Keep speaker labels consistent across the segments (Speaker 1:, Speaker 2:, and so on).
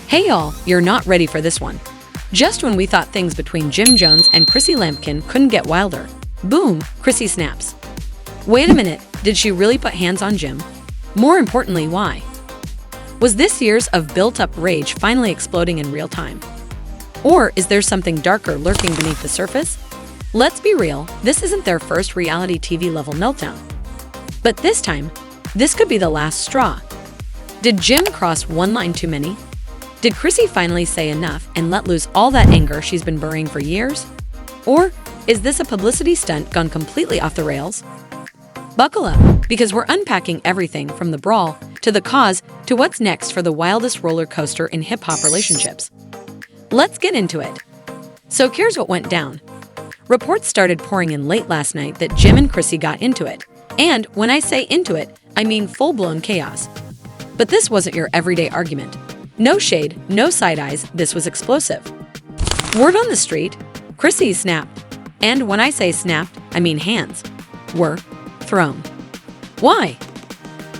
Speaker 1: Hey y'all, you're not ready for this one. Just when we thought things between Jim Jones and Chrissy Lampkin couldn't get wilder, boom, Chrissy snaps. Wait a minute, did she really put hands on Jim? More importantly, why? Was this years of built-up rage finally exploding in real time? Or is there something darker lurking beneath the surface? Let's be real, this isn't their first reality TV level meltdown. But this time, this could be the last straw. Did Jim cross one line too many? Did Chrissy finally say enough and let loose all that anger she's been burying for years? Or is this a publicity stunt gone completely off the rails? Buckle up, because we're unpacking everything from the brawl to the cause to what's next for the wildest roller coaster in hip-hop relationships. Let's get into it. So here's what went down. Reports started pouring in late last night that Jim and Chrissy got into it. And when I say into it, I mean full-blown chaos. But this wasn't your everyday argument. No shade, no side eyes, this was explosive. Word on the street, Chrissy snapped. And when I say snapped, I mean hands were thrown. Why?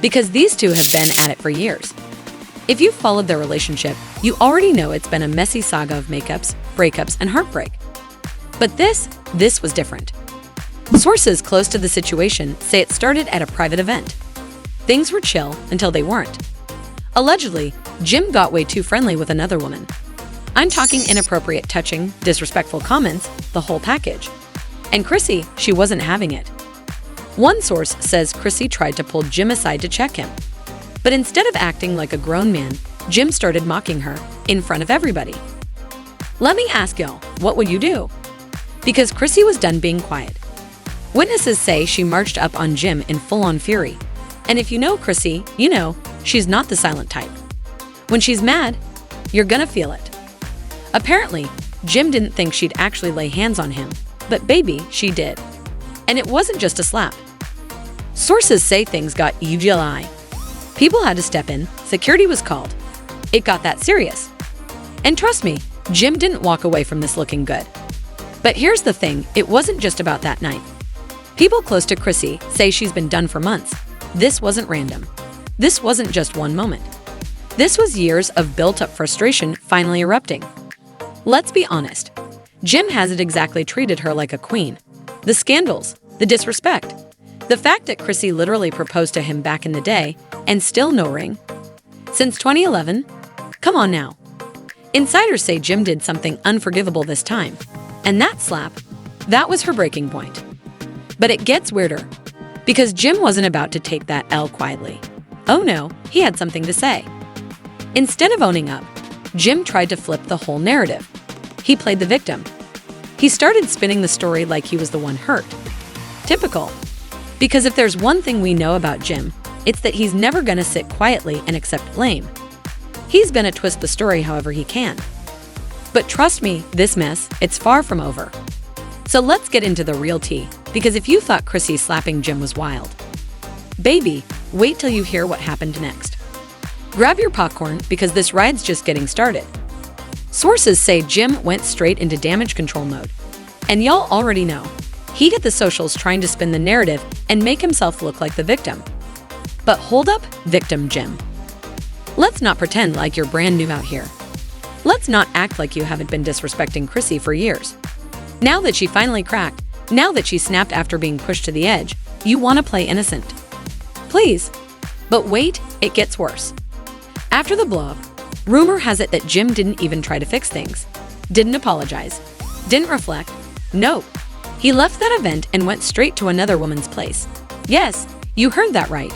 Speaker 1: Because these two have been at it for years. If you've followed their relationship, you already know it's been a messy saga of makeups, breakups, and heartbreak. But this was different. Sources close to the situation say it started at a private event. Things were chill until they weren't. Allegedly, Jim got way too friendly with another woman. I'm talking inappropriate touching, disrespectful comments, the whole package. And Chrissy, she wasn't having it. One source says Chrissy tried to pull Jim aside to check him. But instead of acting like a grown man, Jim started mocking her in front of everybody. Let me ask y'all, what would you do? Because Chrissy was done being quiet. Witnesses say she marched up on Jim in full-on fury. And if you know Chrissy, you know she's not the silent type. When she's mad, you're gonna feel it. Apparently, Jim didn't think she'd actually lay hands on him, but baby, she did. And it wasn't just a slap. Sources say things got UGLI. People had to step in, security was called. It got that serious. And trust me, Jim didn't walk away from this looking good. But here's the thing, it wasn't just about that night. People close to Chrissy say she's been done for months. This wasn't random. This wasn't just one moment. This was years of built-up frustration finally erupting. Let's be honest. Jim hasn't exactly treated her like a queen. The scandals, the disrespect, the fact that Chrissy literally proposed to him back in the day and still no ring. Since 2011? Come on now. Insiders say Jim did something unforgivable this time. And that slap, that was her breaking point. But it gets weirder. Because Jim wasn't about to take that L quietly. Oh no, he had something to say. Instead of owning up, Jim tried to flip the whole narrative. He played the victim. He started spinning the story like he was the one hurt. Typical. Because if there's one thing we know about Jim, it's that he's never gonna sit quietly and accept blame. He's gonna twist the story however he can. But trust me, this mess, it's far from over. So let's get into the real tea, because if you thought Chrissy slapping Jim was wild, baby, wait till you hear what happened next. Grab your popcorn, because this ride's just getting started. Sources say Jim went straight into damage control mode. And y'all already know, he hit the socials trying to spin the narrative and make himself look like the victim. But hold up, victim Jim. Let's not pretend like you're brand new out here. Let's not act like you haven't been disrespecting Chrissy for years. Now that she finally cracked, now that she snapped after being pushed to the edge, you want to play innocent. Please. But wait, it gets worse. After the blow-up, rumor has it that Jim didn't even try to fix things. Didn't apologize. Didn't reflect. Nope. He left that event and went straight to another woman's place. Yes, you heard that right.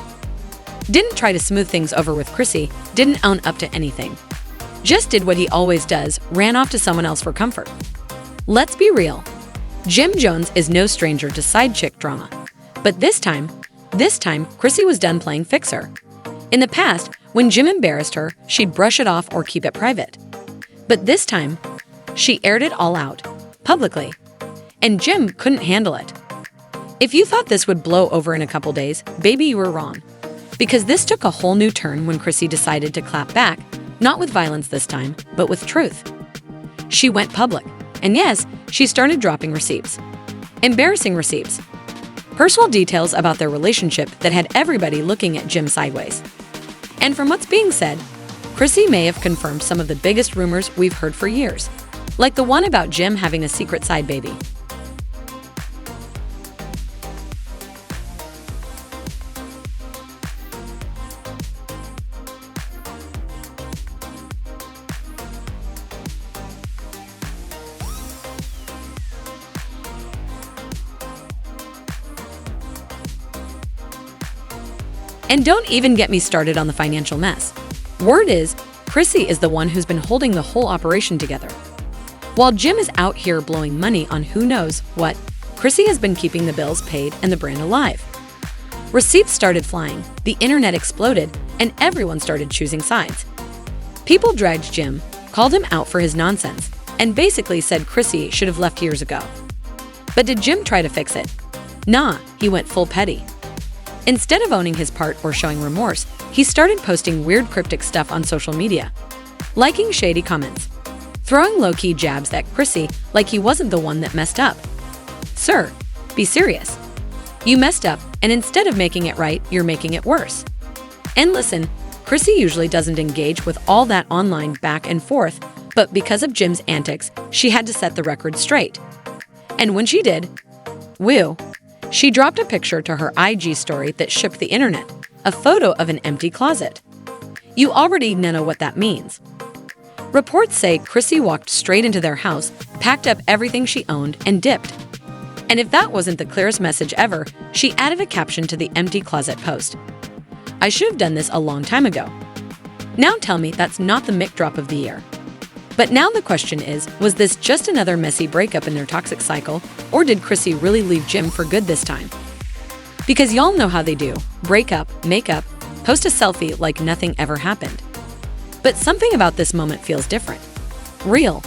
Speaker 1: Didn't try to smooth things over with Chrissy, didn't own up to anything. Just did what he always does, ran off to someone else for comfort. Let's be real. Jim Jones is no stranger to side chick drama. But this time, Chrissy was done playing fixer. In the past, when Jim embarrassed her, she'd brush it off or keep it private. But this time, she aired it all out, publicly. And Jim couldn't handle it. If you thought this would blow over in a couple days, baby, you were wrong. Because this took a whole new turn when Chrissy decided to clap back, not with violence this time, but with truth. She went public. And yes, she started dropping receipts. Embarrassing receipts. Personal details about their relationship that had everybody looking at Jim sideways. And from what's being said, Chrissy may have confirmed some of the biggest rumors we've heard for years, like the one about Jim having a secret side baby. And don't even get me started on the financial mess. Word is, Chrissy is the one who's been holding the whole operation together. While Jim is out here blowing money on who knows what, Chrissy has been keeping the bills paid and the brand alive. Receipts started flying, the internet exploded, and everyone started choosing sides. People dragged Jim, called him out for his nonsense, and basically said Chrissy should have left years ago. But did Jim try to fix it? Nah, he went full petty. Instead of owning his part or showing remorse, he started posting weird cryptic stuff on social media, liking shady comments, throwing low-key jabs at Chrissy like he wasn't the one that messed up. Sir, be serious. You messed up, and instead of making it right, you're making it worse. And listen, Chrissy usually doesn't engage with all that online back and forth, but because of Jim's antics, she had to set the record straight. And when she did, woo, she dropped a picture to her IG story that shook the internet, a photo of an empty closet. You already know what that means. Reports say Chrissy walked straight into their house, packed up everything she owned, and dipped. And if that wasn't the clearest message ever, she added a caption to the empty closet post. I should have done this a long time ago. Now tell me that's not the mic drop of the year. But now the question is, was this just another messy breakup in their toxic cycle, or did Chrissy really leave Jim for good this time? Because y'all know how they do. Break up, make up, post a selfie like nothing ever happened. But something about this moment feels different. Real.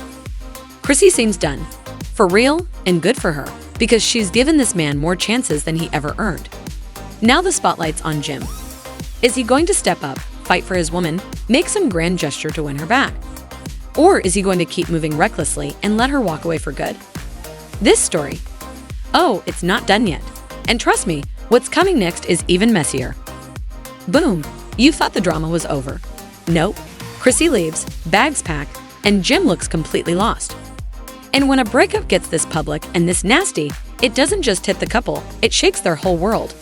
Speaker 1: Chrissy seems done. For real, and good for her, because she's given this man more chances than he ever earned. Now the spotlight's on Jim. Is he going to step up, fight for his woman, make some grand gesture to win her back? Or is he going to keep moving recklessly and let her walk away for good? This story, oh, it's not done yet. And trust me, what's coming next is even messier. Boom, you thought the drama was over. Nope, Chrissy leaves, bags pack, and Jim looks completely lost. And when a breakup gets this public and this nasty, it doesn't just hit the couple, it shakes their whole world.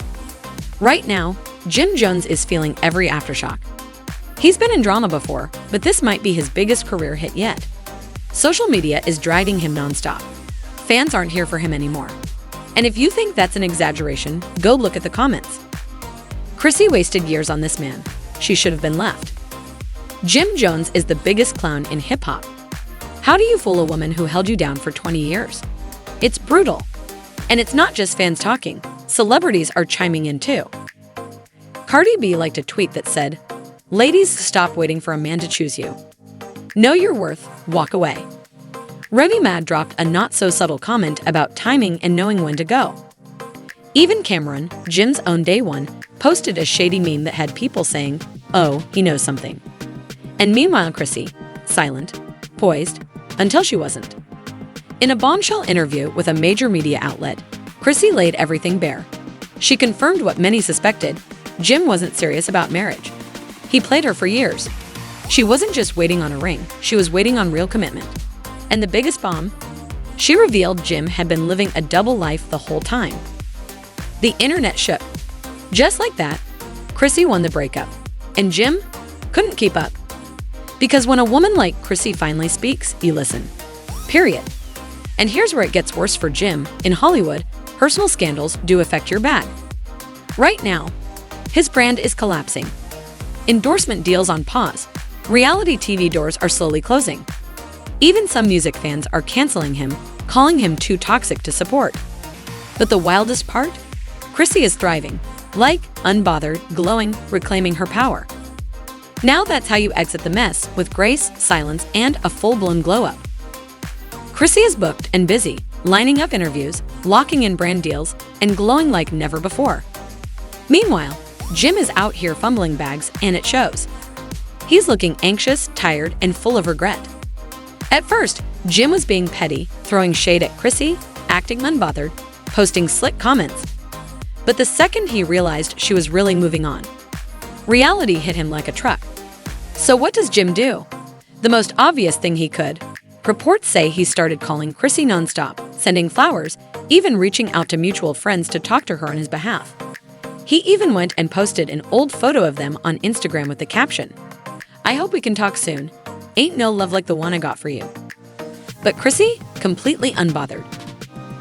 Speaker 1: Right now, Jim Jones is feeling every aftershock. He's been in drama before, but this might be his biggest career hit yet. Social media is dragging him nonstop. Fans aren't here for him anymore. And if you think that's an exaggeration, go look at the comments. Chrissy wasted years on this man. She should have been left. Jim Jones is the biggest clown in hip-hop. How do you fool a woman who held you down for 20 years? It's brutal. And it's not just fans talking. Celebrities are chiming in too. Cardi B liked a tweet that said, "Ladies, stop waiting for a man to choose you. Know your worth, walk away." Remy Ma dropped a not-so-subtle comment about timing and knowing when to go. Even Cameron, Jim's own day one, posted a shady meme that had people saying, "Oh, he knows something." And meanwhile Chrissy, silent, poised, until she wasn't. In a bombshell interview with a major media outlet, Chrissy laid everything bare. She confirmed what many suspected: Jim wasn't serious about marriage. He played her for years. She wasn't just waiting on a ring, she was waiting on real commitment. And the biggest bomb? She revealed Jim had been living a double life the whole time. The internet shook. Just like that, Chrissy won the breakup, and Jim couldn't keep up. Because when a woman like Chrissy finally speaks, you listen. Period. And here's where it gets worse for Jim. In Hollywood, personal scandals do affect your bag. Right now, his brand is collapsing. Endorsement deals on pause. Reality TV doors are slowly closing. Even some music fans are canceling him, calling him too toxic to support. But the wildest part? Chrissy is thriving. Like, unbothered, glowing, reclaiming her power. Now that's how you exit the mess, with grace, silence, and a full-blown glow-up. Chrissy is booked and busy, lining up interviews, locking in brand deals, and glowing like never before. Meanwhile, Jim is out here fumbling bags, and it shows. He's looking anxious, tired, and full of regret. At first, Jim was being petty, throwing shade at Chrissy, acting unbothered, posting slick comments. But the second he realized she was really moving on, reality hit him like a truck. So what does Jim do? The most obvious thing he could. Reports say he started calling Chrissy nonstop, sending flowers, even reaching out to mutual friends to talk to her on his behalf. He even went and posted an old photo of them on Instagram with the caption, "I hope we can talk soon. Ain't no love like the one I got for you." But Chrissy, completely unbothered.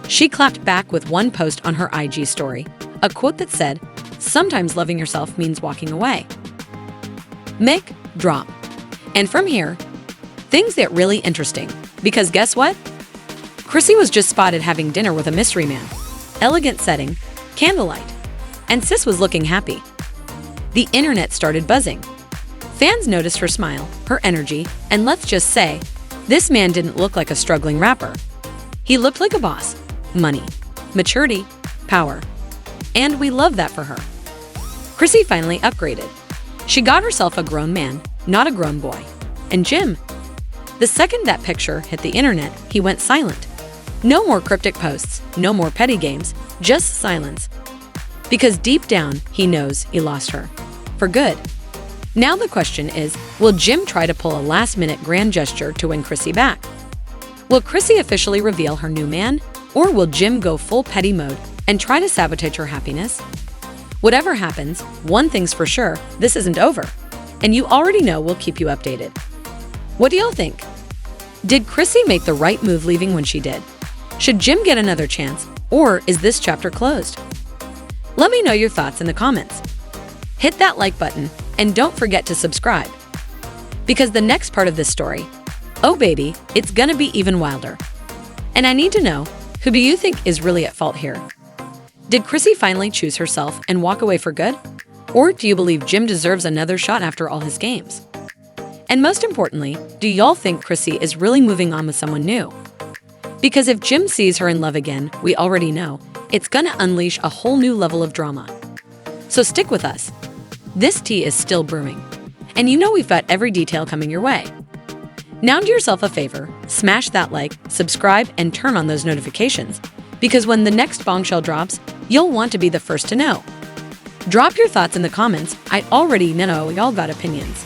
Speaker 1: She clapped back with one post on her IG story, a quote that said, "Sometimes loving yourself means walking away." Mic drop. And from here, things get really interesting, because guess what? Chrissy was just spotted having dinner with a mystery man. Elegant setting, candlelight, and sis was looking happy. The internet started buzzing. Fans noticed her smile, her energy, and let's just say, this man didn't look like a struggling rapper. He looked like a boss. Money, maturity, power. And we love that for her. Chrissy finally upgraded. She got herself a grown man, not a grown boy. And Jim, the second that picture hit the internet, he went silent. No more cryptic posts, no more petty games, just silence. Because deep down, he knows he lost her. For good. Now the question is, will Jim try to pull a last-minute grand gesture to win Chrissy back? Will Chrissy officially reveal her new man? Or will Jim go full petty mode and try to sabotage her happiness? Whatever happens, one thing's for sure, this isn't over. And you already know we'll keep you updated. What do y'all think? Did Chrissy make the right move leaving when she did? Should Jim get another chance, or is this chapter closed? Let me know your thoughts in the comments. Hit that like button, and don't forget to subscribe. Because the next part of this story, oh baby, it's gonna be even wilder. And I need to know, who do you think is really at fault here? Did Chrissy finally choose herself and walk away for good? Or do you believe Jim deserves another shot after all his games? And most importantly, do y'all think Chrissy is really moving on with someone new? Because if Jim sees her in love again, we already know, it's gonna unleash a whole new level of drama. So stick with us. This tea is still brewing. And you know we've got every detail coming your way. Now do yourself a favor, smash that like, subscribe, and turn on those notifications. Because when the next bombshell drops, you'll want to be the first to know. Drop your thoughts in the comments. I already know y'all got opinions.